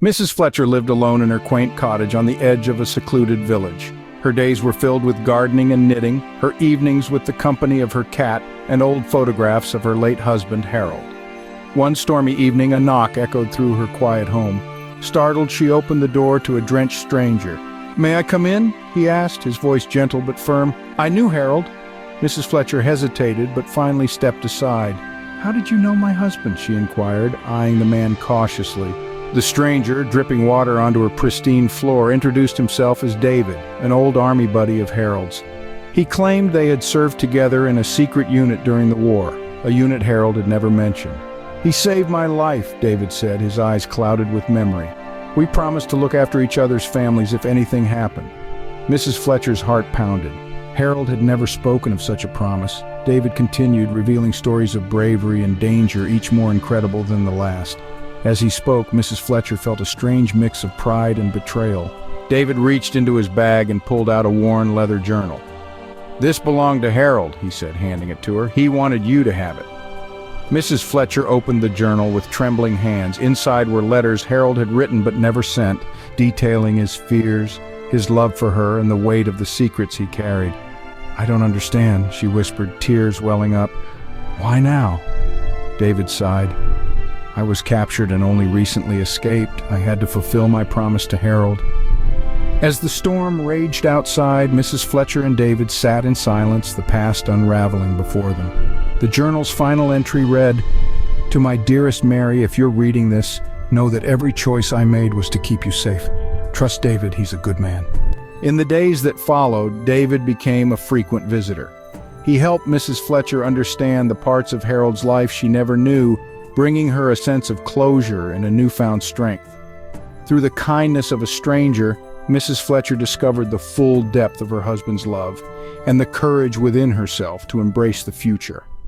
Mrs. Fletcher lived alone in her quaint cottage on the edge of a secluded village. Her days were filled with gardening and knitting, her evenings with the company of her cat and old photographs of her late husband, Harold. One stormy evening, a knock echoed through her quiet home. Startled, she opened the door to a drenched stranger. "May I come in?" he asked, his voice gentle but firm. "I knew Harold." Mrs. Fletcher hesitated, but finally stepped aside. "How did you know my husband?" she inquired, eyeing the man cautiously. The stranger, dripping water onto her pristine floor, introduced himself as David, an old army buddy of Harold's. He claimed they had served together in a secret unit during the war, a unit Harold had never mentioned. "He saved my life," David said, his eyes clouded with memory. "We promised to look after each other's families if anything happened." Mrs. Fletcher's heart pounded. Harold had never spoken of such a promise. David continued, revealing stories of bravery and danger, each more incredible than the last. As he spoke, Mrs. Fletcher felt a strange mix of pride and betrayal. David reached into his bag and pulled out a worn leather journal. "This belonged to Harold," he said, handing it to her. "He wanted you to have it." Mrs. Fletcher opened the journal with trembling hands. Inside were letters Harold had written but never sent, detailing his fears, his love for her, and the weight of the secrets he carried. "I don't understand," she whispered, tears welling up. "Why now?" David sighed. "I was captured and only recently escaped. I had to fulfill my promise to Harold." As the storm raged outside, Mrs. Fletcher and David sat in silence, the past unraveling before them. The journal's final entry read, "To my dearest Mary, if you're reading this, know that every choice I made was to keep you safe. Trust David, he's a good man." In the days that followed, David became a frequent visitor. He helped Mrs. Fletcher understand the parts of Harold's life she never knew, bringing her a sense of closure and a newfound strength. Through the kindness of a stranger, Mrs. Fletcher discovered the full depth of her husband's love and the courage within herself to embrace the future.